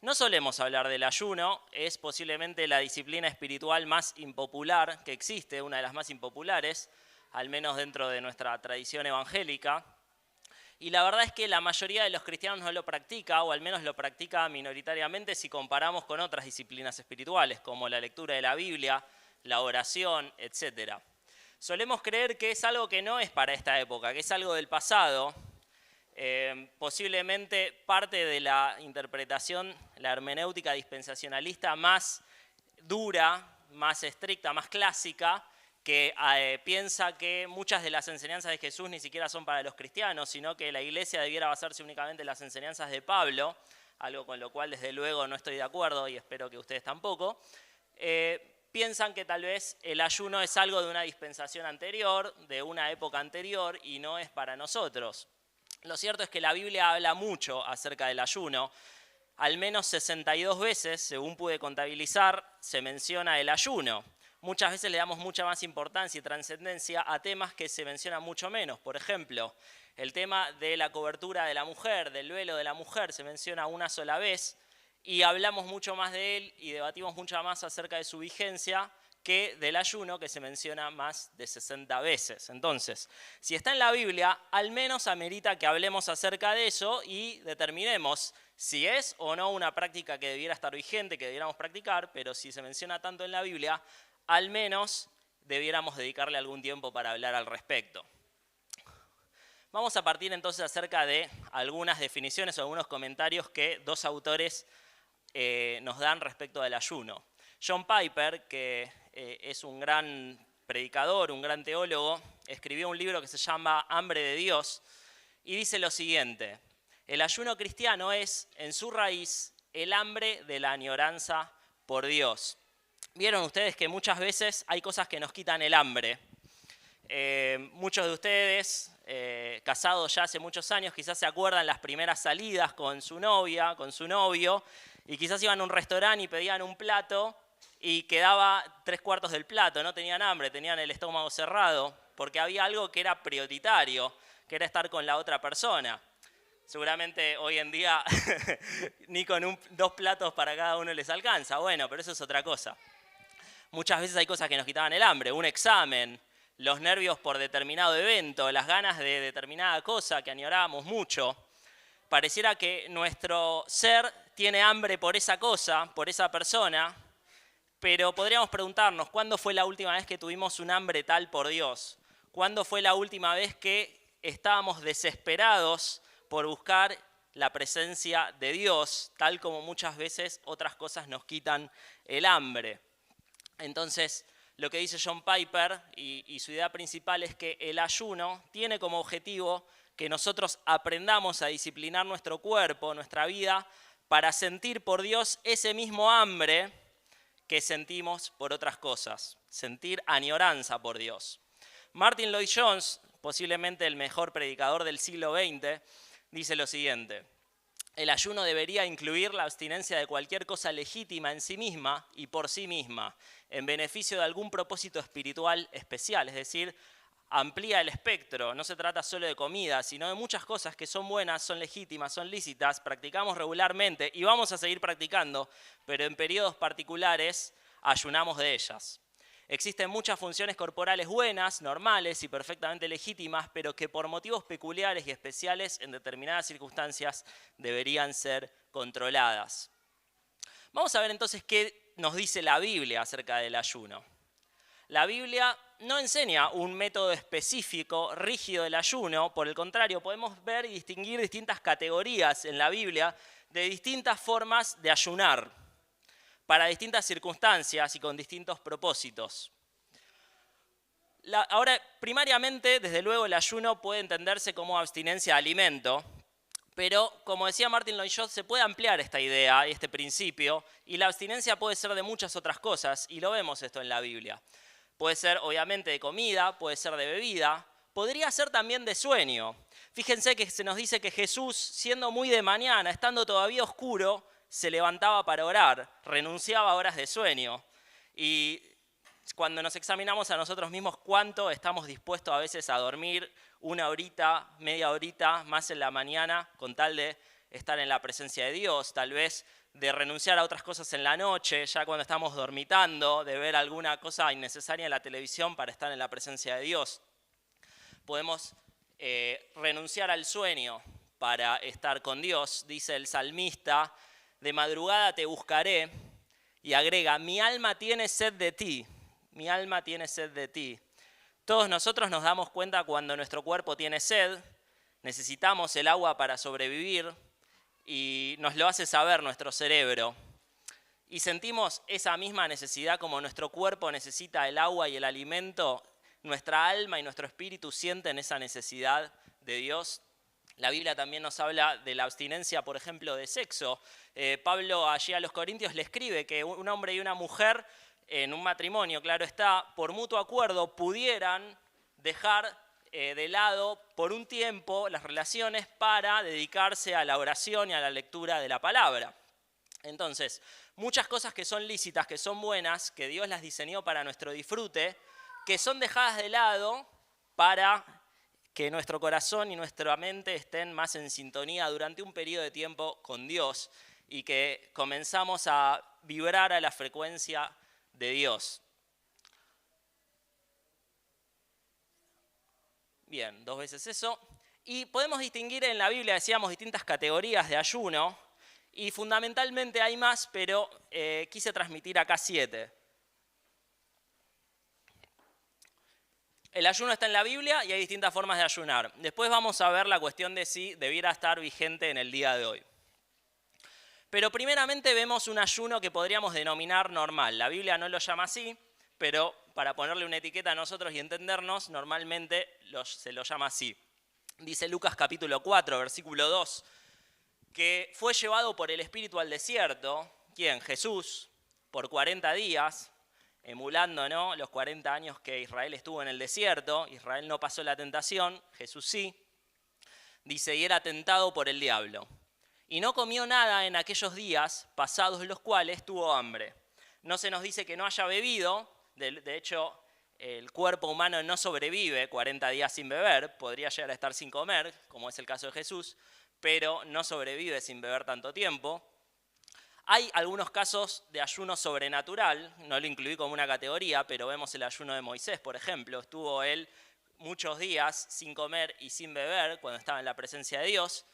No solemos hablar del ayuno, es posiblemente la disciplina espiritual más impopular que existe, una de las más impopulares, al menos dentro de nuestra tradición evangélica. Y la verdad es que la mayoría de los cristianos no lo practica, o al menos lo practica minoritariamente si comparamos con otras disciplinas espirituales, como la lectura de la Biblia, la oración, etc. Solemos creer que es algo que no es para esta época, que es algo del pasado. Posiblemente parte de la interpretación, la hermenéutica dispensacionalista más dura, más estricta, más clásica, que piensa que muchas de las enseñanzas de Jesús ni siquiera son para los cristianos, sino que la iglesia debiera basarse únicamente en las enseñanzas de Pablo, algo con lo cual desde luego no estoy de acuerdo y espero que ustedes tampoco. Piensan que tal vez el ayuno es algo de una dispensación anterior, de una época anterior, y no es para nosotros. Lo cierto es que la Biblia habla mucho acerca del ayuno. Al menos 62 veces, según pude contabilizar, se menciona el ayuno. Muchas veces le damos mucha más importancia y trascendencia a temas que se mencionan mucho menos. Por ejemplo, el tema de la cobertura de la mujer, del velo de la mujer, se menciona una sola vez y hablamos mucho más de él y debatimos mucho más acerca de su vigencia que del ayuno, que se menciona más de 60 veces. Entonces, si está en la Biblia, al menos amerita que hablemos acerca de eso y determinemos si es o no una práctica que debiera estar vigente, que debiéramos practicar, pero si se menciona tanto en la Biblia, al menos debiéramos dedicarle algún tiempo para hablar al respecto. Vamos a partir entonces acerca de algunas definiciones o algunos comentarios que dos autores nos dan respecto del ayuno. John Piper, que es un gran predicador, un gran teólogo, escribió un libro que se llama Hambre de Dios y dice lo siguiente: el ayuno cristiano es, en su raíz, el hambre de la añoranza por Dios. Vieron ustedes que muchas veces hay cosas que nos quitan el hambre. Muchos de ustedes, casados ya hace muchos años, quizás se acuerdan las primeras salidas con su novia, con su novio, y quizás iban a un restaurante y pedían un plato y quedaba 3/4 del plato, no tenían hambre, tenían el estómago cerrado, porque había algo que era prioritario, que era estar con la otra persona. Seguramente hoy en día ni con 2 platos para cada uno les alcanza, bueno, pero eso es otra cosa. Muchas veces hay cosas que nos quitaban el hambre, un examen, los nervios por determinado evento, las ganas de determinada cosa que añorábamos mucho. Pareciera que nuestro ser tiene hambre por esa cosa, por esa persona, pero podríamos preguntarnos, ¿cuándo fue la última vez que tuvimos un hambre tal por Dios? ¿Cuándo fue la última vez que estábamos desesperados por buscar la presencia de Dios, tal como muchas veces otras cosas nos quitan el hambre? Entonces, lo que dice John Piper y su idea principal es que el ayuno tiene como objetivo que nosotros aprendamos a disciplinar nuestro cuerpo, nuestra vida, para sentir por Dios ese mismo hambre que sentimos por otras cosas, sentir añoranza por Dios. Martin Lloyd-Jones, posiblemente el mejor predicador del siglo XX, dice lo siguiente: el ayuno debería incluir la abstinencia de cualquier cosa legítima en sí misma y por sí misma, en beneficio de algún propósito espiritual especial, es decir, amplía el espectro, no se trata solo de comida, sino de muchas cosas que son buenas, son legítimas, son lícitas, practicamos regularmente y vamos a seguir practicando, pero en periodos particulares ayunamos de ellas. Existen muchas funciones corporales buenas, normales y perfectamente legítimas, pero que por motivos peculiares y especiales en determinadas circunstancias deberían ser controladas. Vamos a ver entonces qué nos dice la Biblia acerca del ayuno. La Biblia no enseña un método específico, rígido del ayuno. Por el contrario, podemos ver y distinguir distintas categorías en la Biblia de distintas formas de ayunar, para distintas circunstancias y con distintos propósitos. Ahora, primariamente, desde luego, el ayuno puede entenderse como abstinencia de alimento, pero, como decía Martin Lloyd-Jones, se puede ampliar esta idea y este principio, y la abstinencia puede ser de muchas otras cosas, y lo vemos esto en la Biblia. Puede ser, obviamente, de comida, puede ser de bebida, podría ser también de sueño. Fíjense que se nos dice que Jesús, siendo muy de mañana, estando todavía oscuro, se levantaba para orar, renunciaba a horas de sueño. Y cuando nos examinamos a nosotros mismos, ¿cuánto estamos dispuestos a veces a dormir 1 horita, media horita más en la mañana con tal de estar en la presencia de Dios? Tal vez de renunciar a otras cosas en la noche, ya cuando estamos dormitando, de ver alguna cosa innecesaria en la televisión para estar en la presencia de Dios. Podemos renunciar al sueño para estar con Dios. Dice el salmista, de madrugada te buscaré, y agrega, mi alma tiene sed de ti, mi alma tiene sed de ti. Todos nosotros nos damos cuenta cuando nuestro cuerpo tiene sed, necesitamos el agua para sobrevivir y nos lo hace saber nuestro cerebro. Y sentimos esa misma necesidad como nuestro cuerpo necesita el agua y el alimento, nuestra alma y nuestro espíritu sienten esa necesidad de Dios. La Biblia también nos habla de la abstinencia, por ejemplo, de sexo. Pablo allí a los Corintios le escribe que un hombre y una mujer en un matrimonio, claro está, por mutuo acuerdo pudieran dejar de lado por un tiempo las relaciones para dedicarse a la oración y a la lectura de la palabra. Entonces, muchas cosas que son lícitas, que son buenas, que Dios las diseñó para nuestro disfrute, que son dejadas de lado para que nuestro corazón y nuestra mente estén más en sintonía durante un periodo de tiempo con Dios y que comenzamos a vibrar a la frecuencia de Dios. Bien, 2 veces eso. Y podemos distinguir en la Biblia, decíamos, distintas categorías de ayuno y fundamentalmente hay más, pero quise transmitir acá 7. El ayuno está en la Biblia y hay distintas formas de ayunar. Después vamos a ver la cuestión de si debiera estar vigente en el día de hoy. Pero primeramente vemos un ayuno que podríamos denominar normal. La Biblia no lo llama así, pero para ponerle una etiqueta a nosotros y entendernos, normalmente se lo llama así. Dice Lucas capítulo 4, versículo 2, que fue llevado por el Espíritu al desierto. ¿Quién? Jesús, por 40 días. Emulando, ¿no?, los 40 años que Israel estuvo en el desierto. Israel no pasó la tentación, Jesús sí. Dice, y era tentado por el diablo. Y no comió nada en aquellos días, pasados los cuales tuvo hambre. No se nos dice que no haya bebido, de hecho, el cuerpo humano no sobrevive 40 días sin beber, podría llegar a estar sin comer, como es el caso de Jesús, pero no sobrevive sin beber tanto tiempo. Hay algunos casos de ayuno sobrenatural, no lo incluí como una categoría, pero vemos el ayuno de Moisés, por ejemplo. Estuvo él muchos días sin comer y sin beber cuando estaba en la presencia de Dios.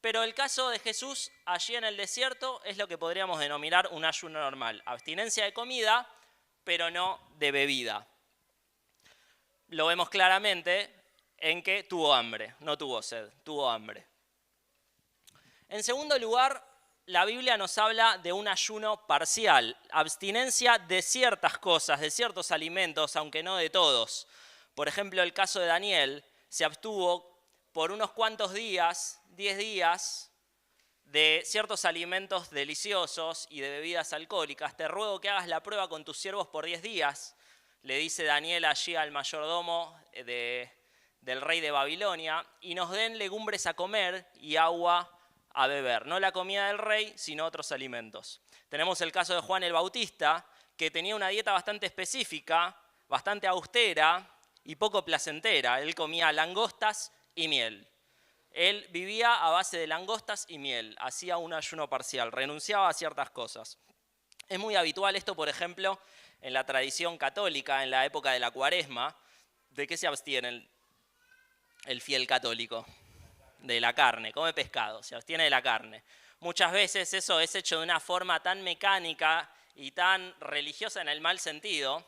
Pero el caso de Jesús allí en el desierto es lo que podríamos denominar un ayuno normal. Abstinencia de comida, pero no de bebida. Lo vemos claramente en que tuvo hambre, no tuvo sed, tuvo hambre. En segundo lugar, la Biblia nos habla de un ayuno parcial, abstinencia de ciertas cosas, de ciertos alimentos, aunque no de todos. Por ejemplo, el caso de Daniel se abstuvo por unos cuantos días, 10 días, de ciertos alimentos deliciosos y de bebidas alcohólicas. Te ruego que hagas la prueba con tus siervos por 10 días, le dice Daniel allí al mayordomo del rey de Babilonia, y nos den legumbres a comer y agua a beber, no la comida del rey, sino otros alimentos. Tenemos el caso de Juan el Bautista, que tenía una dieta bastante específica, bastante austera y poco placentera. Él comía langostas y miel. Él vivía a base de langostas y miel, hacía un ayuno parcial, renunciaba a ciertas cosas. Es muy habitual esto, por ejemplo, en la tradición católica, en la época de la Cuaresma. ¿De qué se abstiene el fiel católico? De la carne, come pescado, se abstiene de la carne. Muchas veces eso es hecho de una forma tan mecánica y tan religiosa en el mal sentido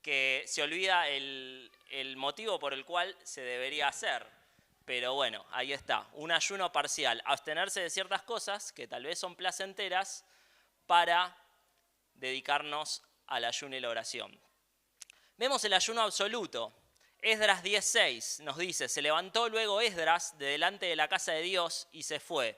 que se olvida el motivo por el cual se debería hacer. Pero bueno, ahí está, un ayuno parcial, abstenerse de ciertas cosas que tal vez son placenteras para dedicarnos al ayuno y la oración. Vemos el ayuno absoluto. Esdras 10:6 nos dice, se levantó luego Esdras de delante de la casa de Dios y se fue.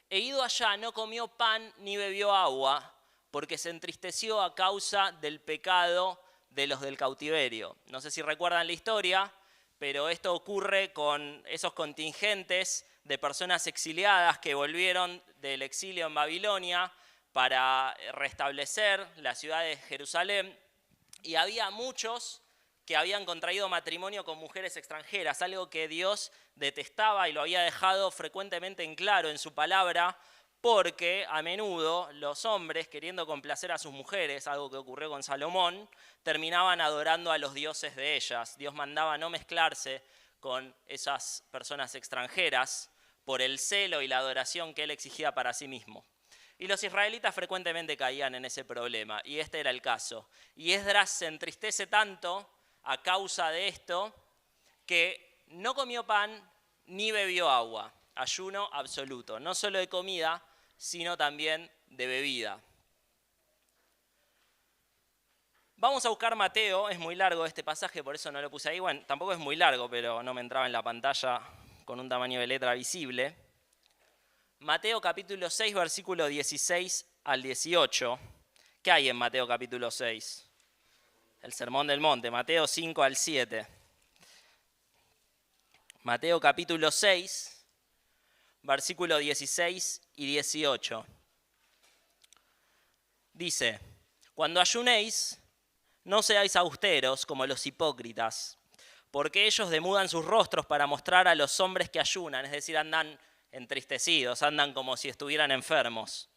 E ido allá no comió pan ni bebió agua, porque se entristeció a causa del pecado de los del cautiverio. No sé si recuerdan la historia, pero esto ocurre con esos contingentes de personas exiliadas que volvieron del exilio en Babilonia para restablecer la ciudad de Jerusalén, y había muchos que habían contraído matrimonio con mujeres extranjeras, algo que Dios detestaba y lo había dejado frecuentemente en claro en su palabra porque a menudo los hombres, queriendo complacer a sus mujeres, algo que ocurrió con Salomón, terminaban adorando a los dioses de ellas. Dios mandaba no mezclarse con esas personas extranjeras por el celo y la adoración que él exigía para sí mismo. Y los israelitas frecuentemente caían en ese problema, y este era el caso. Y Esdras se entristece tanto a causa de esto que no comió pan ni bebió agua. Ayuno absoluto, no solo de comida, sino también de bebida. Vamos a buscar Mateo, es muy largo este pasaje, por eso no lo puse ahí. Bueno, tampoco es muy largo, pero no me entraba en la pantalla con un tamaño de letra visible. Mateo capítulo 6, versículo 16 al 18. ¿Qué hay en Mateo capítulo 6? El Sermón del Monte, Mateo 5 al 7. Mateo capítulo 6, versículo 16 y 18. Dice, cuando ayunéis, no seáis austeros como los hipócritas, porque ellos demudan sus rostros para mostrar a los hombres que ayunan, es decir, andan entristecidos, andan como si estuvieran enfermos.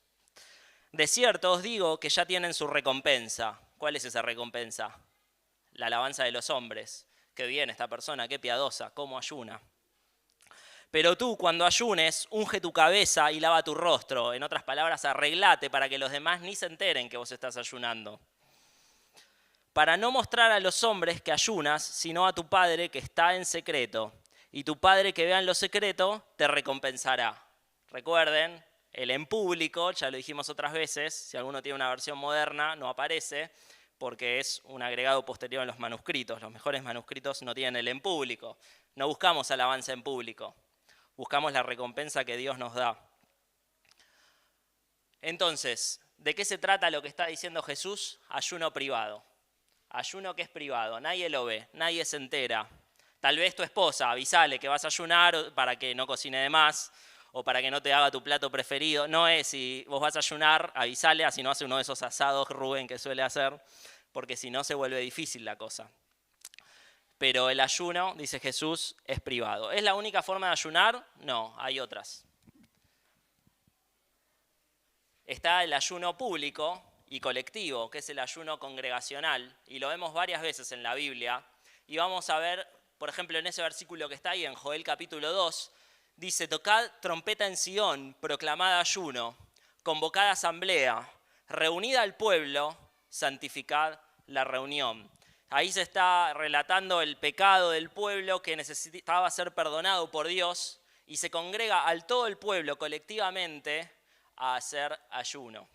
De cierto os digo que ya tienen su recompensa. ¿Cuál es esa recompensa? La alabanza de los hombres. Qué bien esta persona, qué piadosa, cómo ayuna. Pero tú, cuando ayunes, unge tu cabeza y lava tu rostro. En otras palabras, arreglate para que los demás ni se enteren que vos estás ayunando. Para no mostrar a los hombres que ayunas, sino a tu Padre que está en secreto. Y tu Padre que vea en lo secreto te recompensará. Recuerden, el en público, ya lo dijimos otras veces, si alguno tiene una versión moderna no aparece, porque es un agregado posterior en los manuscritos. Los mejores manuscritos no tienen el en público. No buscamos alabanza en público, buscamos la recompensa que Dios nos da. Entonces, ¿de qué se trata lo que está diciendo Jesús? Ayuno privado. Ayuno que es privado, nadie lo ve, nadie se entera. Tal vez tu esposa, avísale que vas a ayunar para que no cocine de más o para que no te haga tu plato preferido. No es, si vos vas a ayunar, avísale, así no hace uno de esos asados Rubén que suele hacer, porque si no se vuelve difícil la cosa. Pero el ayuno, dice Jesús, es privado. ¿Es la única forma de ayunar? No, hay otras. Está el ayuno público y colectivo, que es el ayuno congregacional, y lo vemos varias veces en la Biblia, y vamos a ver, por ejemplo, en ese versículo que está ahí, en Joel capítulo 2, dice, tocad trompeta en Sión, proclamad ayuno, convocad asamblea, reunid al pueblo, santificad la reunión. Ahí se está relatando el pecado del pueblo que necesitaba ser perdonado por Dios, y se congrega al todo el pueblo colectivamente a hacer ayuno.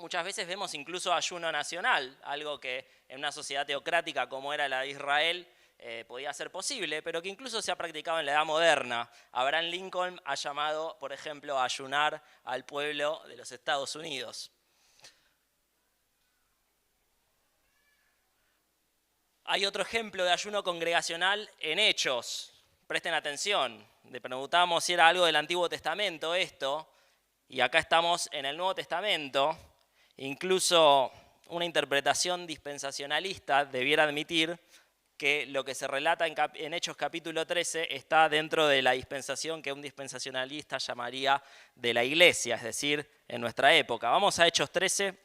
Muchas veces vemos incluso ayuno nacional, algo que en una sociedad teocrática como era la de Israel podía ser posible, pero que incluso se ha practicado en la edad moderna. Abraham Lincoln ha llamado, por ejemplo, a ayunar al pueblo de los Estados Unidos. Hay otro ejemplo de ayuno congregacional en Hechos. Presten atención, le preguntamos si era algo del Antiguo Testamento esto, y acá estamos en el Nuevo Testamento. Incluso una interpretación dispensacionalista debiera admitir que lo que se relata en Hechos capítulo 13 está dentro de la dispensación que un dispensacionalista llamaría de la iglesia, es decir, en nuestra época. Vamos a Hechos 13,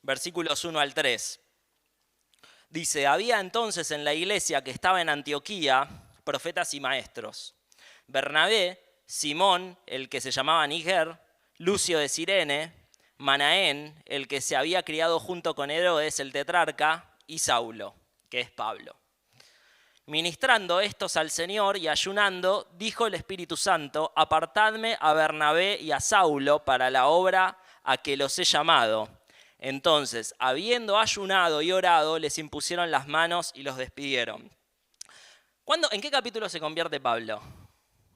versículos 1 al 3. Dice, había entonces en la iglesia que estaba en Antioquía profetas y maestros. Bernabé, Simón, el que se llamaba Níger, Lucio de Cirene, Manaén, el que se había criado junto con Herodes, el tetrarca, y Saulo, que es Pablo. Ministrando estos al Señor y ayunando, dijo el Espíritu Santo, apartadme a Bernabé y a Saulo para la obra a que los he llamado. Entonces, habiendo ayunado y orado, les impusieron las manos y los despidieron. ¿En qué capítulo se convierte Pablo?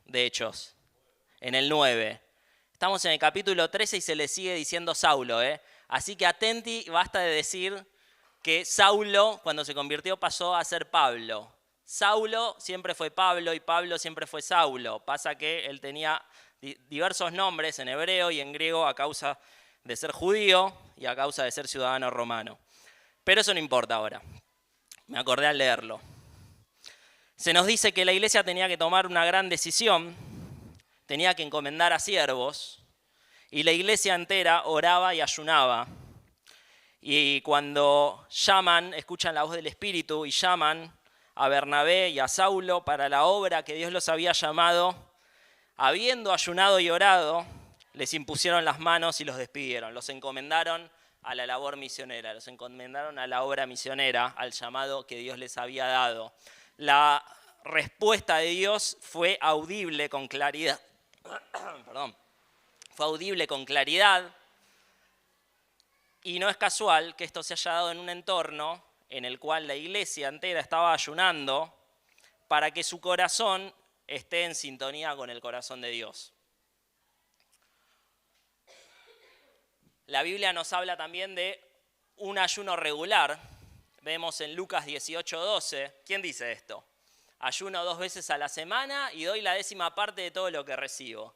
De Hechos. En el 9. Estamos en el capítulo 13 y se le sigue diciendo Saulo. Así que atenti, basta de decir que Saulo, cuando se convirtió, pasó a ser Pablo. Saulo siempre fue Pablo y Pablo siempre fue Saulo. Pasa que él tenía diversos nombres en hebreo y en griego a causa de ser judío y a causa de ser ciudadano romano. Pero eso no importa ahora. Me acordé al leerlo. Se nos dice que la iglesia tenía que tomar una gran decisión, tenía que encomendar a siervos, y la iglesia entera oraba y ayunaba. Y cuando escuchan la voz del Espíritu y llaman a Bernabé y a Saulo para la obra que Dios los había llamado, habiendo ayunado y orado, les impusieron las manos y los despidieron. Los encomendaron a la labor misionera, los encomendaron a la obra misionera, al llamado que Dios les había dado. La respuesta de Dios fue audible con claridad. Perdón. Fue audible con claridad. Y no es casual que esto se haya dado en un entorno en el cual la iglesia entera estaba ayunando para que su corazón esté en sintonía con el corazón de Dios. La Biblia nos habla también de un ayuno regular. Vemos en Lucas 18:12. ¿Quién dice esto? Ayuno 2 veces a la semana y doy la 10ª parte de todo lo que recibo.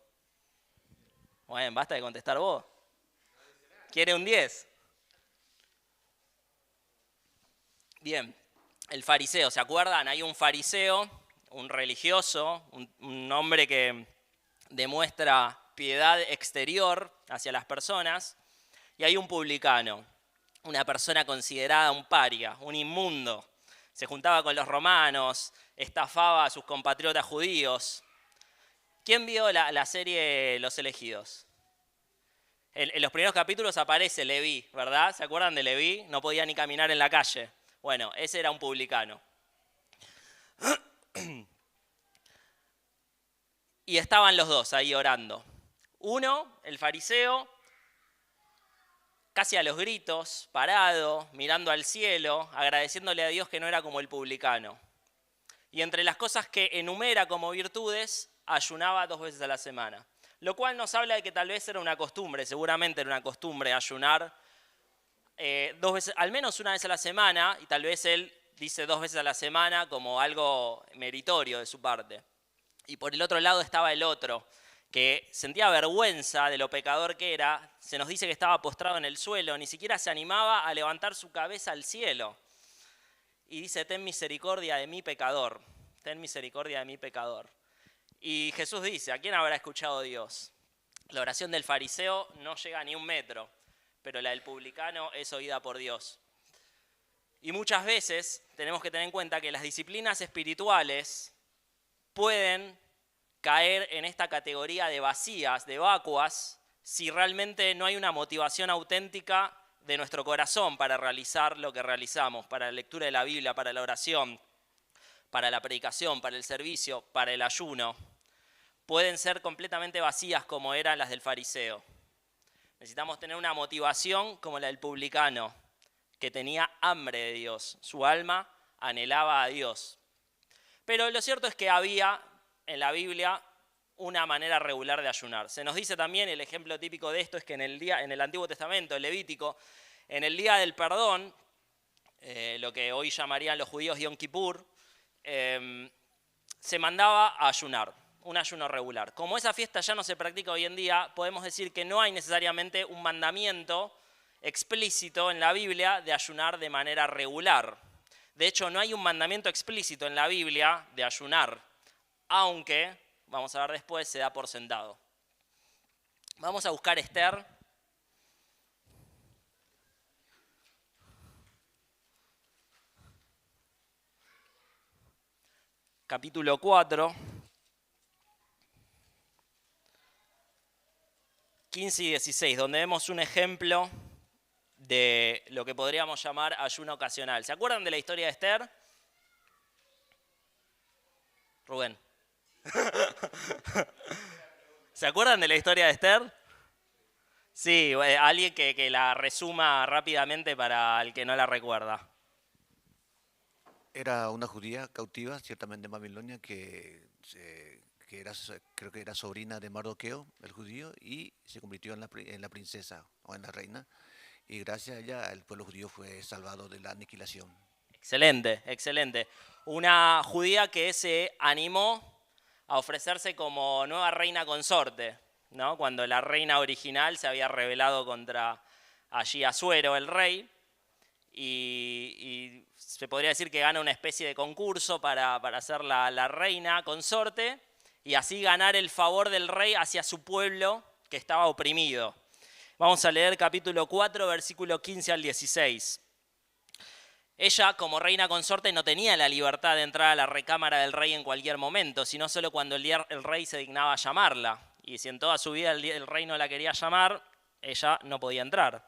Bueno, basta de contestar vos. ¿Quiere un 10? Bien, el fariseo, ¿se acuerdan? Hay un fariseo, un religioso, un hombre que demuestra piedad exterior hacia las personas, y hay un publicano, una persona considerada un paria, un inmundo. Se juntaba con los romanos, estafaba a sus compatriotas judíos. ¿Quién vio la serie Los Elegidos? En los primeros capítulos aparece Leví, ¿verdad? ¿Se acuerdan de Leví? No podía ni caminar en la calle. Bueno, ese era un publicano. Y estaban los dos ahí orando. Uno, el fariseo, casi a los gritos, parado, mirando al cielo, agradeciéndole a Dios que no era como el publicano. Y entre las cosas que enumera como virtudes, ayunaba 2 veces a la semana. Lo cual nos habla de que tal vez era una costumbre, seguramente era una costumbre ayunar 2 veces, al menos una vez a la semana, y tal vez él dice 2 veces a la semana como algo meritorio de su parte. Y por el otro lado estaba el otro, que sentía vergüenza de lo pecador que era. Se nos dice que estaba postrado en el suelo, ni siquiera se animaba a levantar su cabeza al cielo. Y dice, ten misericordia de mí pecador, ten misericordia de mí pecador. Y Jesús dice, ¿a quién habrá escuchado Dios? La oración del fariseo no llega ni 1 metro, pero la del publicano es oída por Dios. Y muchas veces tenemos que tener en cuenta que las disciplinas espirituales pueden caer en esta categoría de vacías, de vacuas, si realmente no hay una motivación auténtica de nuestro corazón para realizar lo que realizamos, para la lectura de la Biblia, para la oración, para la predicación, para el servicio, para el ayuno. Pueden ser completamente vacías como eran las del fariseo. Necesitamos tener una motivación como la del publicano, que tenía hambre de Dios. Su alma anhelaba a Dios. Pero lo cierto es que había en la Biblia una manera regular de ayunar. Se nos dice también, el ejemplo típico de esto es que en el Antiguo Testamento, el Levítico, en el día del perdón, lo que hoy llamarían los judíos Yom Kippur, se mandaba a ayunar. Un ayuno regular. Como esa fiesta ya no se practica hoy en día, podemos decir que no hay necesariamente un mandamiento explícito en la Biblia de ayunar de manera regular. De hecho, no hay un mandamiento explícito en la Biblia de ayunar, aunque, vamos a ver después, se da por sentado. Vamos a buscar Esther. Capítulo 4. 15 y 16, donde vemos un ejemplo de lo que podríamos llamar ayuno ocasional. ¿Se acuerdan de la historia de Esther? Rubén. ¿Se acuerdan de la historia de Esther? Sí, alguien que la resuma rápidamente para el que no la recuerda. Era una judía cautiva, ciertamente en Babilonia, creo que era sobrina de Mardoqueo, el judío, y se convirtió en la princesa o en la reina. Y gracias a ella el pueblo judío fue salvado de la aniquilación. Excelente, excelente. Una judía que se animó a ofrecerse como nueva reina consorte, ¿no? Cuando la reina original se había rebelado contra allí Asuero, el rey, y se podría decir que gana una especie de concurso para ser la reina consorte y así ganar el favor del rey hacia su pueblo que estaba oprimido. Vamos a leer capítulo 4, versículo 15 al 16. Ella, como reina consorte, no tenía la libertad de entrar a la recámara del rey en cualquier momento, sino solo cuando el rey se dignaba a llamarla. Y si en toda su vida el rey no la quería llamar, ella no podía entrar.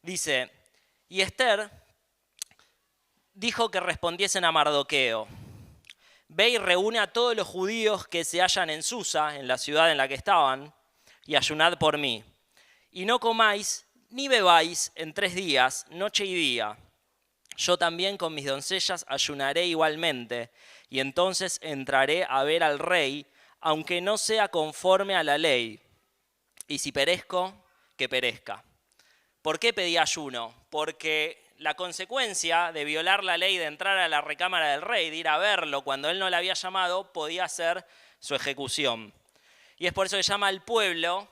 Dice, y Esther dijo que respondiesen a Mardoqueo, ve y reúne a todos los judíos que se hallan en Susa, en la ciudad en la que estaban, y ayunad por mí. Y no comáis ni bebáis en 3 días, noche y día. Yo también con mis doncellas ayunaré igualmente, y entonces entraré a ver al rey, aunque no sea conforme a la ley. Y si perezco, que perezca. ¿Por qué pedí ayuno? Porque la consecuencia de violar la ley de entrar a la recámara del rey, de ir a verlo cuando él no le había llamado, podía ser su ejecución. Y es por eso que llama al pueblo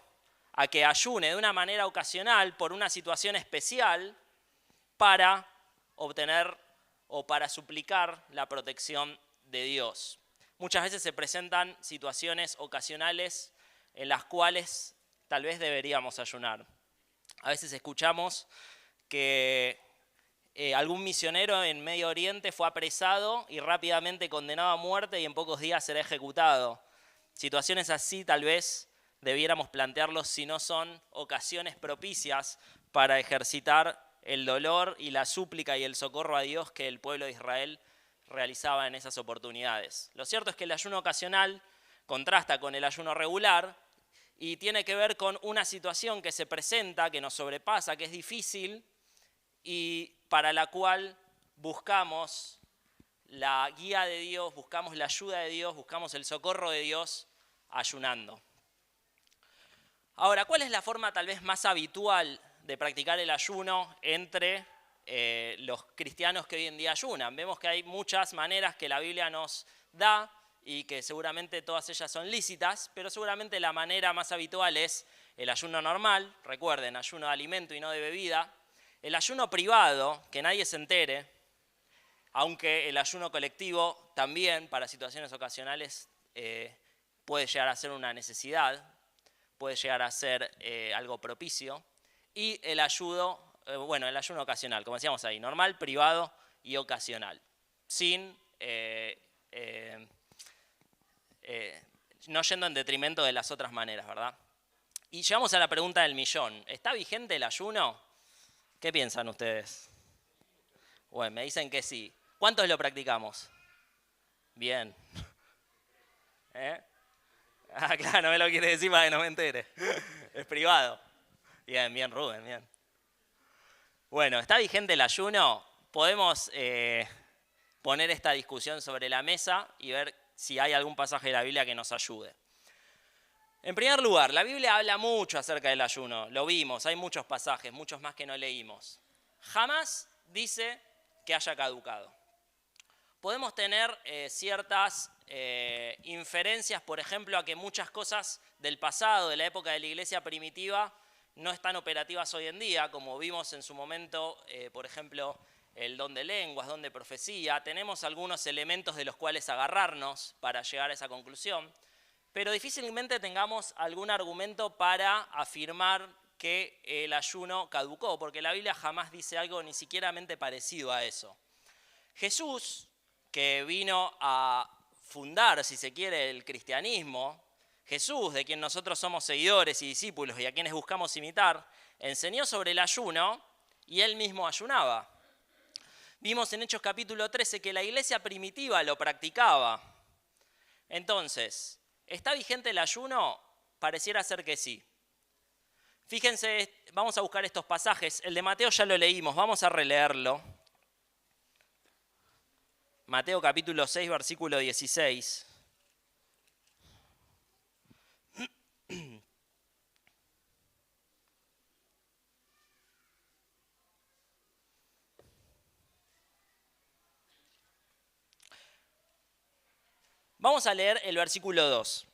a que ayune de una manera ocasional por una situación especial para obtener o para suplicar la protección de Dios. Muchas veces se presentan situaciones ocasionales en las cuales tal vez deberíamos ayunar. A veces escuchamos que algún misionero en Medio Oriente fue apresado y rápidamente condenado a muerte y en pocos días será ejecutado. Situaciones así tal vez debiéramos plantearlos si no son ocasiones propicias para ejercitar el dolor y la súplica y el socorro a Dios que el pueblo de Israel realizaba en esas oportunidades. Lo cierto es que el ayuno ocasional contrasta con el ayuno regular y tiene que ver con una situación que se presenta, que nos sobrepasa, que es difícil y para la cual buscamos la guía de Dios, buscamos la ayuda de Dios, buscamos el socorro de Dios ayunando. Ahora, ¿cuál es la forma tal vez más habitual de practicar el ayuno entre los cristianos que hoy en día ayunan? Vemos que hay muchas maneras que la Biblia nos da y que seguramente todas ellas son lícitas, pero seguramente la manera más habitual es el ayuno normal, recuerden, ayuno de alimento y no de bebida, el ayuno privado, que nadie se entere, aunque el ayuno colectivo también para situaciones ocasionales puede llegar a ser una necesidad, puede llegar a ser algo propicio, y el ayuno ocasional, como decíamos ahí, normal, privado y ocasional, sin no yendo en detrimento de las otras maneras, ¿verdad? Y llegamos a la pregunta del millón. ¿Está vigente el ayuno? ¿Qué piensan ustedes? Bueno, me dicen que sí. ¿Cuántos lo practicamos? Bien. Ah, claro, no me lo quiere decir para que no me entere. Es privado. Bien, Rubén, bien. Bueno, ¿está vigente el ayuno? Podemos poner esta discusión sobre la mesa y ver si hay algún pasaje de la Biblia que nos ayude. En primer lugar, la Biblia habla mucho acerca del ayuno. Lo vimos, hay muchos pasajes, muchos más que no leímos. Jamás dice que haya caducado. Podemos tener ciertas inferencias, por ejemplo, a que muchas cosas del pasado, de la época de la iglesia primitiva, no están operativas hoy en día, como vimos en su momento, por ejemplo, el don de lenguas, don de profecía. Tenemos algunos elementos de los cuales agarrarnos para llegar a esa conclusión, pero difícilmente tengamos algún argumento para afirmar que el ayuno caducó, porque la Biblia jamás dice algo ni siquiera parecido a eso. Jesús, que vino a fundar, si se quiere, el cristianismo, Jesús, de quien nosotros somos seguidores y discípulos y a quienes buscamos imitar, enseñó sobre el ayuno y él mismo ayunaba. Vimos en Hechos capítulo 13 que la iglesia primitiva lo practicaba. Entonces, ¿está vigente el ayuno? Pareciera ser que sí. Fíjense, vamos a buscar estos pasajes. El de Mateo ya lo leímos, vamos a releerlo. Mateo capítulo 6, versículo 16. Vamos a leer el versículo 2.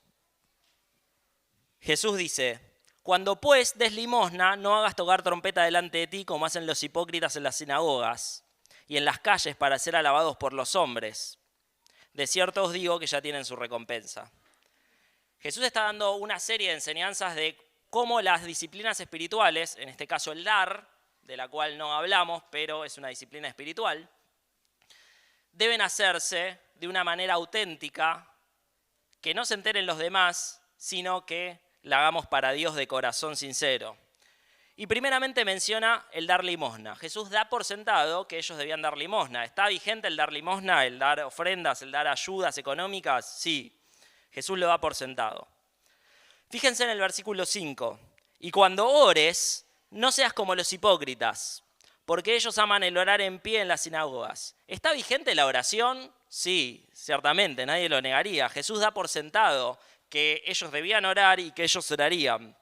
Jesús dice, Cuando pues des limosna, no hagas tocar trompeta delante de ti como hacen los hipócritas en las sinagogas y en las calles para ser alabados por los hombres. De cierto os digo que ya tienen su recompensa. Jesús está dando una serie de enseñanzas de cómo las disciplinas espirituales, en este caso el dar, de la cual no hablamos, pero es una disciplina espiritual, deben hacerse de una manera auténtica, que no se enteren los demás, sino que la hagamos para Dios de corazón sincero. Y primeramente menciona el dar limosna. Jesús da por sentado que ellos debían dar limosna. ¿Está vigente el dar limosna, el dar ofrendas, el dar ayudas económicas? Sí, Jesús lo da por sentado. Fíjense en el versículo 5. Y cuando ores, no seas como los hipócritas, porque ellos aman el orar en pie en las sinagogas. ¿Está vigente la oración? Sí, ciertamente, nadie lo negaría. Jesús da por sentado que ellos debían orar y que ellos orarían.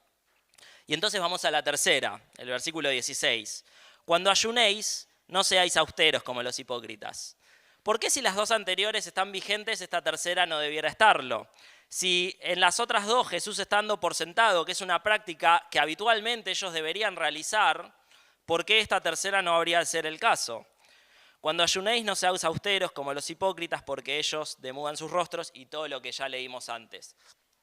Y entonces vamos a la tercera, el versículo 16. Cuando ayunéis, no seáis austeros como los hipócritas. ¿Por qué si las dos anteriores están vigentes, esta tercera no debiera estarlo? Si en las otras dos Jesús está dando por sentado que es una práctica que habitualmente ellos deberían realizar, ¿por qué esta tercera no habría de ser el caso? Cuando ayunéis, no seáis austeros como los hipócritas, porque ellos demudan sus rostros y todo lo que ya leímos antes.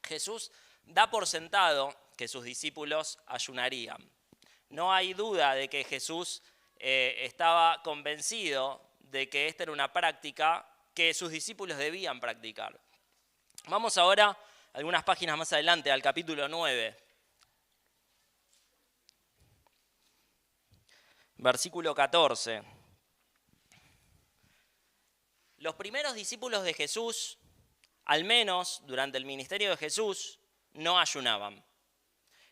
Jesús da por sentado que sus discípulos ayunarían. No hay duda de que Jesús estaba convencido de que esta era una práctica que sus discípulos debían practicar. Vamos ahora, algunas páginas más adelante, al capítulo 9. Versículo 14. Los primeros discípulos de Jesús, al menos durante el ministerio de Jesús, no ayunaban.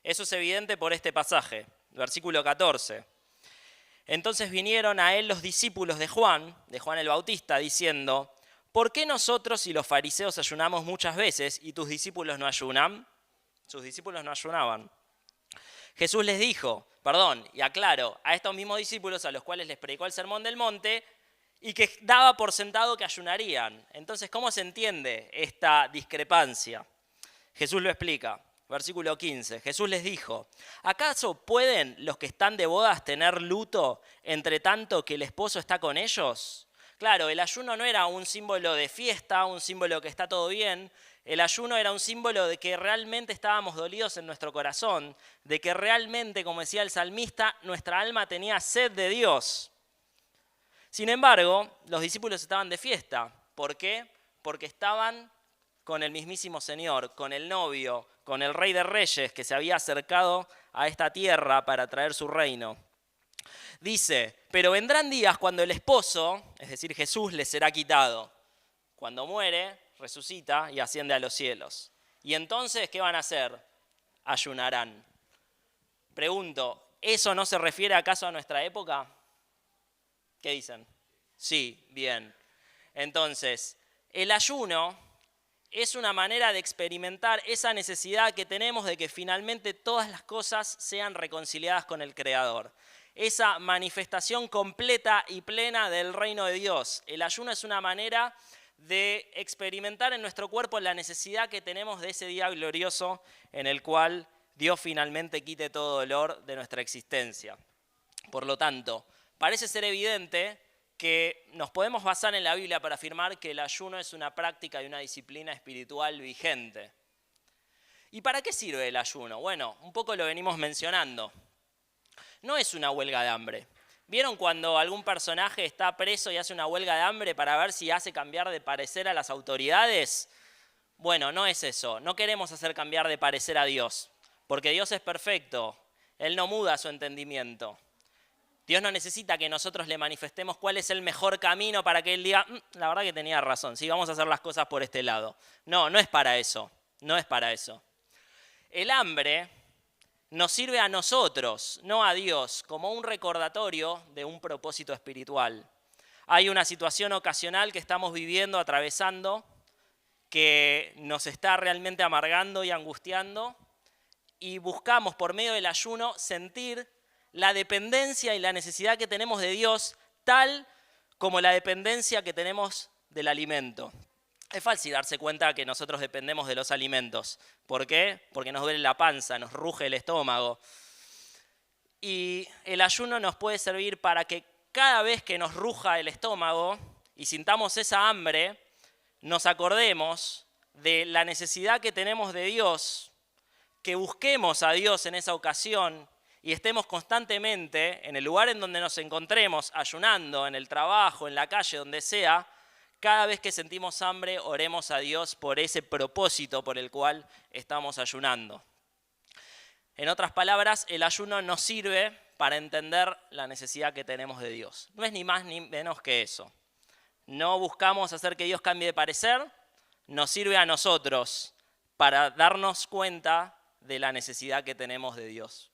Eso es evidente por este pasaje, versículo 14. Entonces vinieron a él los discípulos de Juan el Bautista, diciendo: ¿por qué nosotros y los fariseos ayunamos muchas veces y tus discípulos no ayunan? Sus discípulos no ayunaban. Jesús les dijo, y aclaro, a estos mismos discípulos a los cuales les predicó el Sermón del Monte y que daba por sentado que ayunarían. Entonces, ¿cómo se entiende esta discrepancia? Jesús lo explica. Versículo 15. Jesús les dijo: ¿acaso pueden los que están de bodas tener luto entre tanto que el esposo está con ellos? Claro, el ayuno no era un símbolo de fiesta, un símbolo que está todo bien. El ayuno era un símbolo de que realmente estábamos dolidos en nuestro corazón, de que realmente, como decía el salmista, nuestra alma tenía sed de Dios. Sin embargo, los discípulos estaban de fiesta. ¿Por qué? Porque estaban con el mismísimo Señor, con el novio, con el Rey de Reyes que se había acercado a esta tierra para traer su reino. Dice, pero vendrán días cuando el esposo, es decir, Jesús, les será quitado. Cuando muere, resucita y asciende a los cielos. Y entonces, ¿qué van a hacer? Ayunarán. Pregunto, ¿eso no se refiere acaso a nuestra época? ¿Qué dicen? Sí, bien. Entonces, el ayuno es una manera de experimentar esa necesidad que tenemos de que finalmente todas las cosas sean reconciliadas con el Creador. Esa manifestación completa y plena del reino de Dios. El ayuno es una manera de experimentar en nuestro cuerpo la necesidad que tenemos de ese día glorioso en el cual Dios finalmente quite todo dolor de nuestra existencia. Por lo tanto, parece ser evidente que nos podemos basar en la Biblia para afirmar que el ayuno es una práctica y una disciplina espiritual vigente. ¿Y para qué sirve el ayuno? Bueno, un poco lo venimos mencionando. No es una huelga de hambre. ¿Vieron cuando algún personaje está preso y hace una huelga de hambre para ver si hace cambiar de parecer a las autoridades? Bueno, no es eso. No queremos hacer cambiar de parecer a Dios, porque Dios es perfecto. Él no muda su entendimiento. Dios no necesita que nosotros le manifestemos cuál es el mejor camino para que Él diga, la verdad que tenía razón, sí, vamos a hacer las cosas por este lado. No, no es para eso. No es para eso. El hambre nos sirve a nosotros, no a Dios, como un recordatorio de un propósito espiritual. Hay una situación ocasional que estamos viviendo, atravesando, que nos está realmente amargando y angustiando, y buscamos por medio del ayuno sentir la dependencia y la necesidad que tenemos de Dios, tal como la dependencia que tenemos del alimento. Es fácil darse cuenta que nosotros dependemos de los alimentos. ¿Por qué? Porque nos duele la panza, nos ruge el estómago. Y el ayuno nos puede servir para que cada vez que nos ruja el estómago y sintamos esa hambre, nos acordemos de la necesidad que tenemos de Dios, que busquemos a Dios en esa ocasión y estemos constantemente en el lugar en donde nos encontremos, ayunando, en el trabajo, en la calle, donde sea. Cada vez que sentimos hambre, oremos a Dios por ese propósito por el cual estamos ayunando. En otras palabras, el ayuno nos sirve para entender la necesidad que tenemos de Dios. No es ni más ni menos que eso. No buscamos hacer que Dios cambie de parecer, nos sirve a nosotros para darnos cuenta de la necesidad que tenemos de Dios.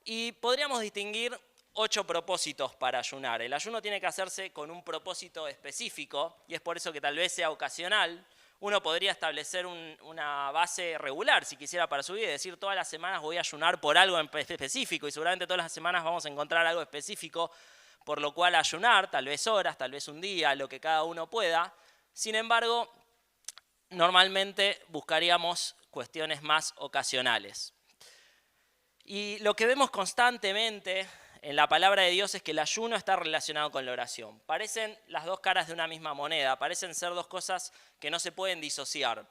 Y podríamos distinguir 8 propósitos para ayunar. El ayuno tiene que hacerse con un propósito específico y es por eso que tal vez sea ocasional. Uno podría establecer una base regular, si quisiera, para su vida, y decir todas las semanas voy a ayunar por algo en específico y seguramente todas las semanas vamos a encontrar algo específico por lo cual ayunar, tal vez horas, tal vez un día, lo que cada uno pueda. Sin embargo, normalmente buscaríamos cuestiones más ocasionales. Y lo que vemos constantemente en la palabra de Dios es que el ayuno está relacionado con la oración. Parecen las dos caras de una misma moneda, parecen ser dos cosas que no se pueden disociar.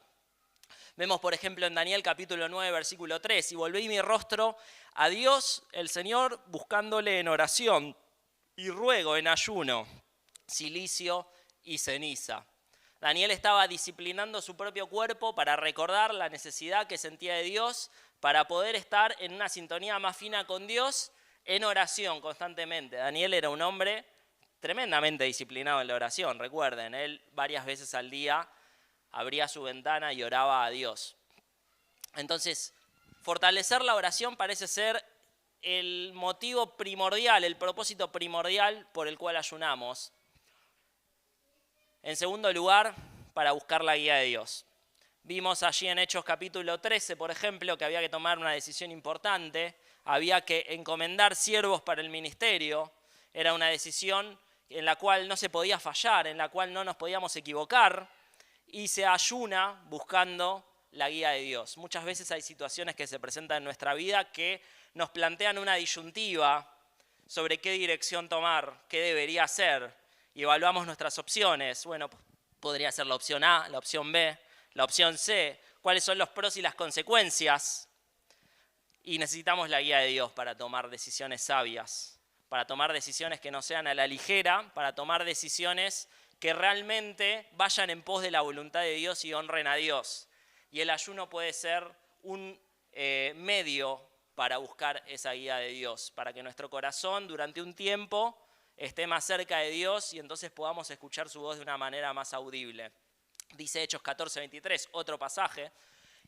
Vemos, por ejemplo, en Daniel capítulo 9, versículo 3, y volví mi rostro a Dios, el Señor, buscándole en oración, y ruego en ayuno, cilicio y ceniza. Daniel estaba disciplinando su propio cuerpo para recordar la necesidad que sentía de Dios, para poder estar en una sintonía más fina con Dios, en oración constantemente. Daniel era un hombre tremendamente disciplinado en la oración, recuerden, él varias veces al día abría su ventana y oraba a Dios. Entonces, fortalecer la oración parece ser el motivo primordial, el propósito primordial por el cual ayunamos. En segundo lugar, para buscar la guía de Dios. Vimos allí en Hechos capítulo 13, por ejemplo, que había que tomar una decisión importante. Había que encomendar siervos para el ministerio. Era una decisión en la cual no se podía fallar, en la cual no nos podíamos equivocar. Y se ayuna buscando la guía de Dios. Muchas veces hay situaciones que se presentan en nuestra vida que nos plantean una disyuntiva sobre qué dirección tomar, qué debería hacer. Y evaluamos nuestras opciones. Bueno, podría ser la opción A, la opción B, la opción C. ¿Cuáles son los pros y las consecuencias? Y necesitamos la guía de Dios para tomar decisiones sabias, para tomar decisiones que no sean a la ligera, para tomar decisiones que realmente vayan en pos de la voluntad de Dios y honren a Dios. Y el ayuno puede ser un medio para buscar esa guía de Dios, para que nuestro corazón durante un tiempo esté más cerca de Dios y entonces podamos escuchar su voz de una manera más audible. Dice Hechos 14:23, otro pasaje,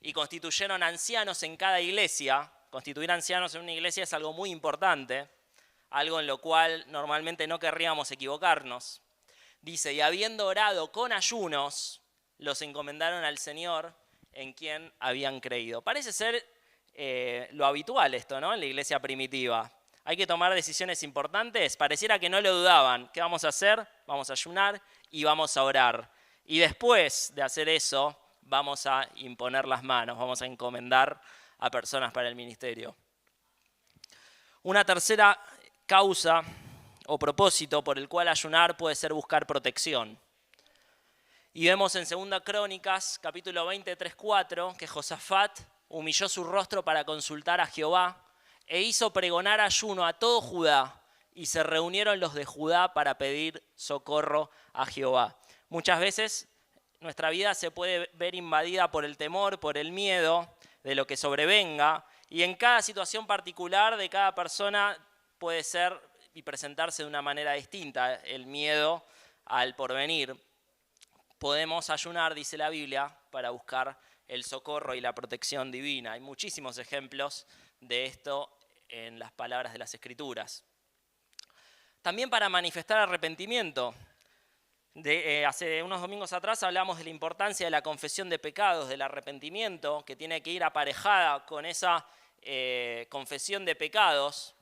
y constituyeron ancianos en cada iglesia. Constituir ancianos en una iglesia es algo muy importante, algo en lo cual normalmente no querríamos equivocarnos. Dice, y habiendo orado con ayunos, los encomendaron al Señor en quien habían creído. Parece ser lo habitual esto, ¿no? En la iglesia primitiva. Hay que tomar decisiones importantes, pareciera que no lo dudaban. ¿Qué vamos a hacer? Vamos a ayunar y vamos a orar. Y después de hacer eso, vamos a imponer las manos, vamos a encomendar a personas para el ministerio. Una tercera causa o propósito por el cual ayunar puede ser buscar protección. Y vemos en 2 Crónicas, capítulo 20, 3, 4, que Josafat humilló su rostro para consultar a Jehová e hizo pregonar ayuno a todo Judá, y se reunieron los de Judá para pedir socorro a Jehová. Muchas veces nuestra vida se puede ver invadida por el temor, por el miedo de lo que sobrevenga, y en cada situación particular de cada persona puede ser y presentarse de una manera distinta el miedo al porvenir. Podemos ayunar, dice la Biblia, para buscar el socorro y la protección divina. Hay muchísimos ejemplos de esto en las palabras de las Escrituras. También para manifestar arrepentimiento. Hace unos domingos atrás hablamos de la importancia de la confesión de pecados, del arrepentimiento, que tiene que ir aparejada con esa confesión de pecados.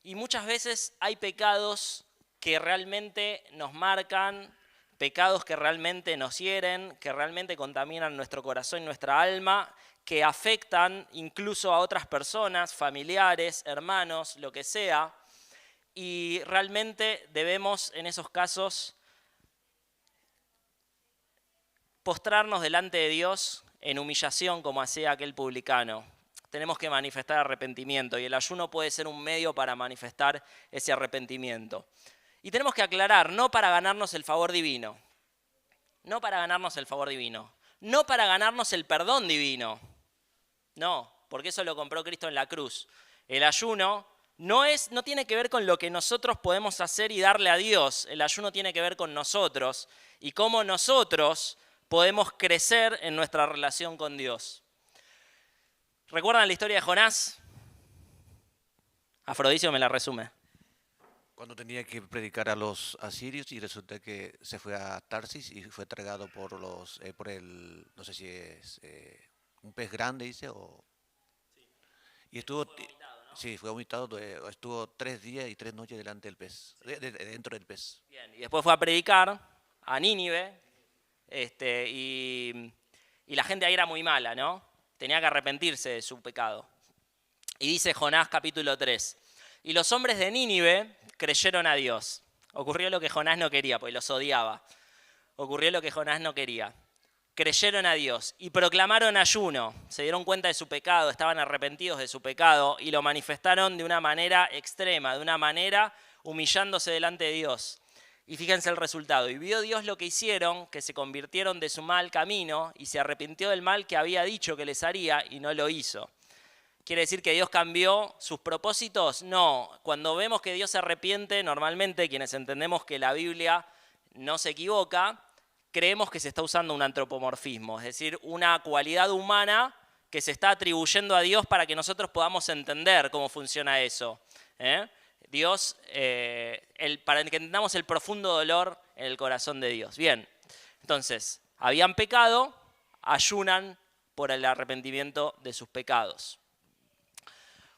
Y muchas veces hay pecados que realmente nos marcan, pecados que realmente nos hieren, que realmente contaminan nuestro corazón y nuestra alma, que afectan incluso a otras personas, familiares, hermanos, lo que sea. Y realmente debemos en esos casos postrarnos delante de Dios en humillación como hacía aquel publicano. Tenemos que manifestar arrepentimiento y el ayuno puede ser un medio para manifestar ese arrepentimiento. Y tenemos que aclarar, no para ganarnos el favor divino, no para ganarnos el favor divino, no para ganarnos el perdón divino, no, porque eso lo compró Cristo en la cruz. El ayuno no tiene que ver con lo que nosotros podemos hacer y darle a Dios, el ayuno tiene que ver con nosotros y cómo nosotros podemos crecer en nuestra relación con Dios. ¿Recuerdan la historia de Jonás? Afrodisio me la resume. Cuando tenía que predicar a los asirios y resulta que se fue a Tarsis y fue tragado por no sé si es un pez grande, dice, o... Y estuvo, Fue vomitado, ¿no? sí, fue vomitado, estuvo 3 días y 3 noches delante del pez, dentro del pez. Bien, y después fue a predicar a Nínive, y la gente ahí era muy mala, ¿no? Tenía que arrepentirse de su pecado. Y dice Jonás capítulo 3, y los hombres de Nínive creyeron a Dios. Ocurrió lo que Jonás no quería, porque los odiaba. Ocurrió lo que Jonás no quería. Creyeron a Dios y proclamaron ayuno. Se dieron cuenta de su pecado, estaban arrepentidos de su pecado y lo manifestaron de una manera extrema, de una manera humillándose delante de Dios. Y fíjense el resultado. Y vio Dios lo que hicieron, que se convirtieron de su mal camino y se arrepintió del mal que había dicho que les haría y no lo hizo. ¿Quiere decir que Dios cambió sus propósitos? No. Cuando vemos que Dios se arrepiente, normalmente quienes entendemos que la Biblia no se equivoca, creemos que se está usando un antropomorfismo, es decir, una cualidad humana que se está atribuyendo a Dios para que nosotros podamos entender cómo funciona eso. Dios, para que entendamos el profundo dolor en el corazón de Dios. Bien, entonces, habían pecado, ayunan por el arrepentimiento de sus pecados.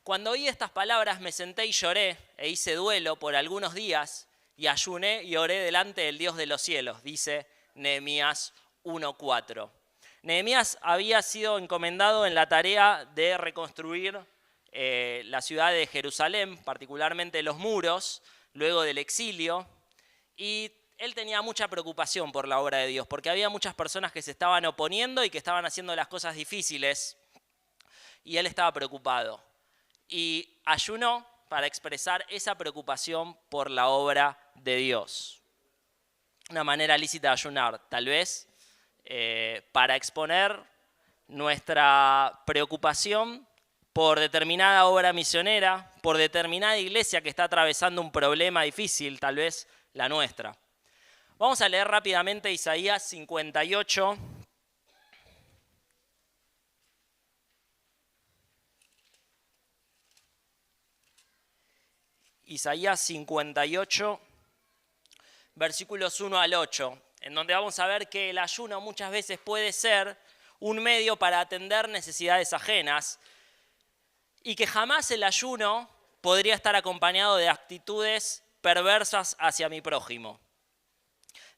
Cuando oí estas palabras me senté y lloré e hice duelo por algunos días y ayuné y oré delante del Dios de los cielos, dice Nehemías 1:4. Nehemías había sido encomendado en la tarea de reconstruir la ciudad de Jerusalén, particularmente los muros, luego del exilio, y él tenía mucha preocupación por la obra de Dios, porque había muchas personas que se estaban oponiendo y que estaban haciendo las cosas difíciles, y él estaba preocupado. Y ayunó para expresar esa preocupación por la obra de Dios. Una manera lícita de ayunar, tal vez, para exponer nuestra preocupación por determinada obra misionera, por determinada iglesia que está atravesando un problema difícil, tal vez la nuestra. Vamos a leer rápidamente Isaías 58. Isaías 58, versículos 1 al 8, en donde vamos a ver que el ayuno muchas veces puede ser un medio para atender necesidades ajenas y que jamás el ayuno podría estar acompañado de actitudes perversas hacia mi prójimo.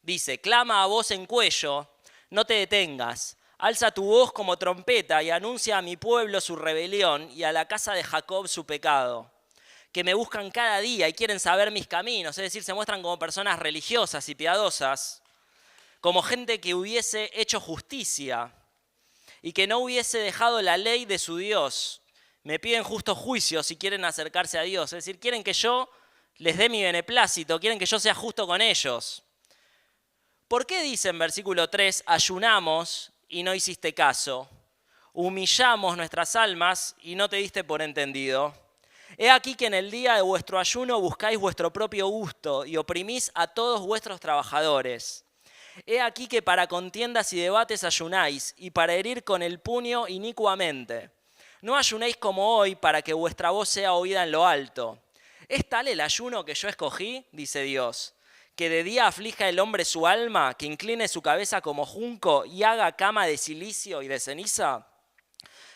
Dice, clama a voz en cuello, no te detengas, alza tu voz como trompeta y anuncia a mi pueblo su rebelión y a la casa de Jacob su pecado. Que me buscan cada día y quieren saber mis caminos, es decir, se muestran como personas religiosas y piadosas, como gente que hubiese hecho justicia y que no hubiese dejado la ley de su Dios. Me piden justos juicios y quieren acercarse a Dios, es decir, quieren que yo les dé mi beneplácito, quieren que yo sea justo con ellos. ¿Por qué dice en versículo 3, ayunamos y no hiciste caso? Humillamos nuestras almas y no te diste por entendido. He aquí que en el día de vuestro ayuno buscáis vuestro propio gusto y oprimís a todos vuestros trabajadores. He aquí que para contiendas y debates ayunáis y para herir con el puño inicuamente. No ayunéis como hoy para que vuestra voz sea oída en lo alto. ¿Es tal el ayuno que yo escogí? Dice Dios. Que de día aflija el hombre su alma, que incline su cabeza como junco y haga cama de cilicio y de ceniza.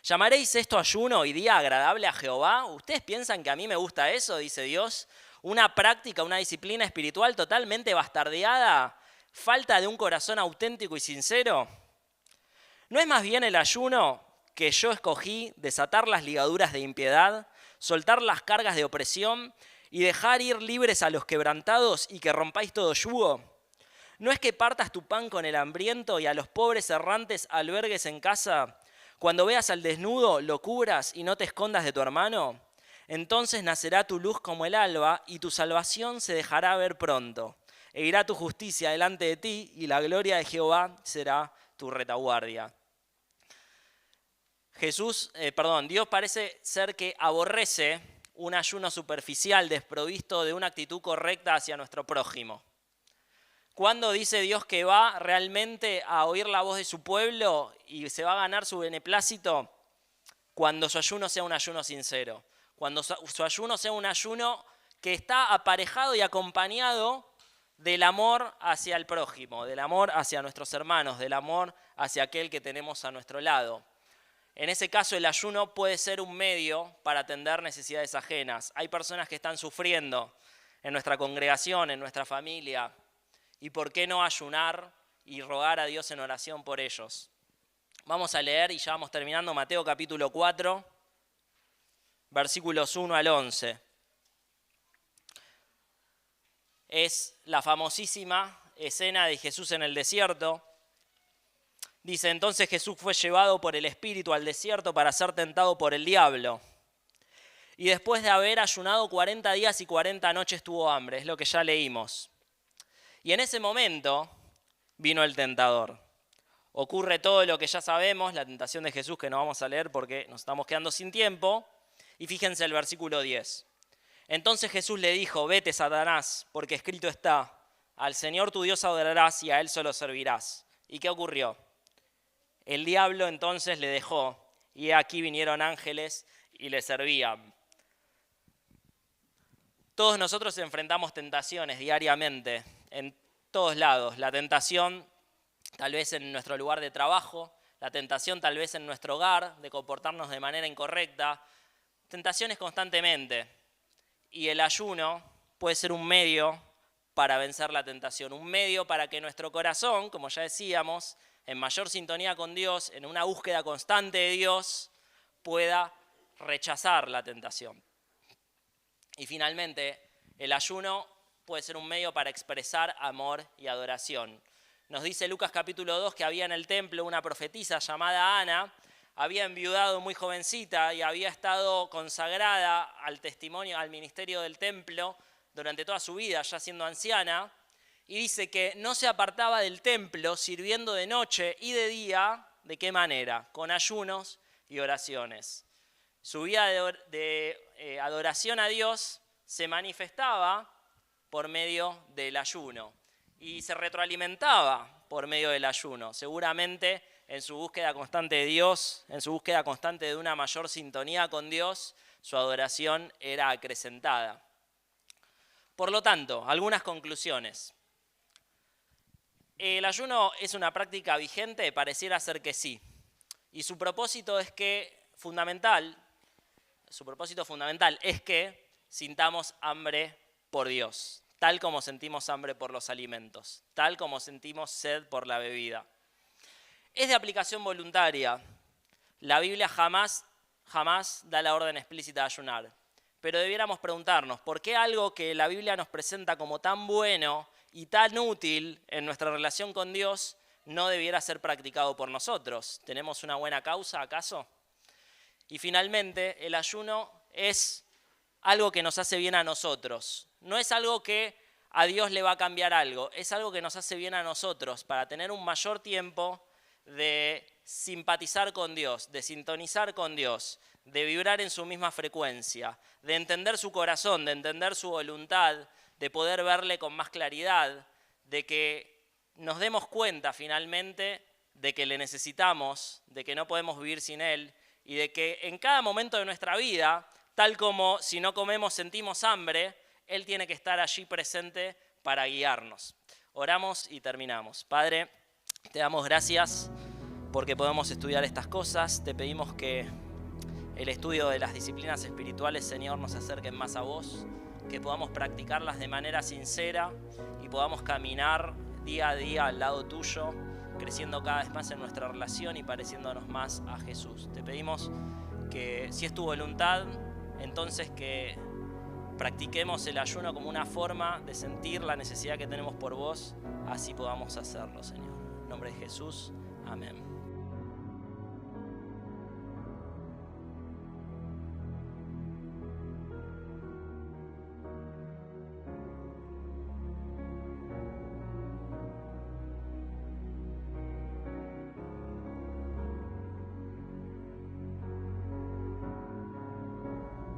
¿Llamaréis esto ayuno y día agradable a Jehová? ¿Ustedes piensan que a mí me gusta eso? Dice Dios. Una práctica, una disciplina espiritual totalmente bastardeada falta de un corazón auténtico y sincero? ¿No es más bien el ayuno que yo escogí desatar las ligaduras de impiedad, soltar las cargas de opresión y dejar ir libres a los quebrantados y que rompáis todo yugo? ¿No es que partas tu pan con el hambriento y a los pobres errantes albergues en casa? Cuando veas al desnudo, lo cubras y no te escondas de tu hermano. Entonces nacerá tu luz como el alba y tu salvación se dejará ver pronto. E irá tu justicia delante de ti y la gloria de Jehová será tu retaguardia. Dios parece ser que aborrece un ayuno superficial desprovisto de una actitud correcta hacia nuestro prójimo. ¿Cuándo dice Dios que va realmente a oír la voz de su pueblo y se va a ganar su beneplácito? Cuando su ayuno sea un ayuno sincero. Cuando su ayuno sea un ayuno que está aparejado y acompañado del amor hacia el prójimo, del amor hacia nuestros hermanos, del amor hacia aquel que tenemos a nuestro lado. En ese caso, el ayuno puede ser un medio para atender necesidades ajenas. Hay personas que están sufriendo en nuestra congregación, en nuestra familia. ¿Y por qué no ayunar y rogar a Dios en oración por ellos? Vamos a leer, y ya vamos terminando, Mateo capítulo 4, versículos 1 al 11. Es la famosísima escena de Jesús en el desierto. Dice, entonces Jesús fue llevado por el Espíritu al desierto para ser tentado por el diablo. Y después de haber ayunado 40 días y 40 noches tuvo hambre, es lo que ya leímos. Y en ese momento vino el tentador. Ocurre todo lo que ya sabemos, la tentación de Jesús, que no vamos a leer porque nos estamos quedando sin tiempo. Y fíjense el versículo 10. Entonces Jesús le dijo, vete, Satanás, porque escrito está, al Señor tu Dios adorarás y a Él solo servirás. ¿Y qué ocurrió? El diablo entonces le dejó, y aquí vinieron ángeles y le servían. Todos nosotros enfrentamos tentaciones diariamente, en todos lados. La tentación tal vez en nuestro lugar de trabajo, la tentación tal vez en nuestro hogar, de comportarnos de manera incorrecta. Tentaciones constantemente. Y el ayuno puede ser un medio para vencer la tentación, un medio para que nuestro corazón, como ya decíamos, en mayor sintonía con Dios, en una búsqueda constante de Dios, pueda rechazar la tentación. Y finalmente, el ayuno puede ser un medio para expresar amor y adoración. Nos dice Lucas capítulo 2 que había en el templo una profetisa llamada Ana, había enviudado muy jovencita y había estado consagrada al testimonio, al ministerio del templo durante toda su vida, ya siendo anciana. Y dice que no se apartaba del templo sirviendo de noche y de día. ¿De qué manera? Con ayunos y oraciones. Su vida de adoración a Dios se manifestaba por medio del ayuno y se retroalimentaba por medio del ayuno. Seguramente en su búsqueda constante de Dios, en su búsqueda constante de una mayor sintonía con Dios, su adoración era acrecentada. Por lo tanto, algunas conclusiones. ¿El ayuno es una práctica vigente? Pareciera ser que sí. Y su propósito fundamental es que sintamos hambre por Dios, tal como sentimos hambre por los alimentos, tal como sentimos sed por la bebida. Es de aplicación voluntaria. La Biblia jamás da la orden explícita de ayunar. Pero debiéramos preguntarnos, ¿por qué algo que la Biblia nos presenta como tan bueno y tan útil en nuestra relación con Dios no debiera ser practicado por nosotros? ¿Tenemos una buena causa acaso? Y finalmente, el ayuno es algo que nos hace bien a nosotros. No es algo que a Dios le va a cambiar algo, es algo que nos hace bien a nosotros para tener un mayor tiempo de simpatizar con Dios, de sintonizar con Dios, de vibrar en su misma frecuencia, de entender su corazón, de entender su voluntad, de poder verle con más claridad, de que nos demos cuenta finalmente de que le necesitamos, de que no podemos vivir sin Él y de que en cada momento de nuestra vida, tal como si no comemos sentimos hambre, Él tiene que estar allí presente para guiarnos. Oramos y terminamos. Padre, te damos gracias porque podemos estudiar estas cosas. Te pedimos que el estudio de las disciplinas espirituales, Señor, nos acerquen más a vos, que podamos practicarlas de manera sincera y podamos caminar día a día al lado tuyo, creciendo cada vez más en nuestra relación y pareciéndonos más a Jesús. Te pedimos que, si es tu voluntad, entonces que practiquemos el ayuno como una forma de sentir la necesidad que tenemos por vos, así podamos hacerlo, Señor. En nombre de Jesús, amén.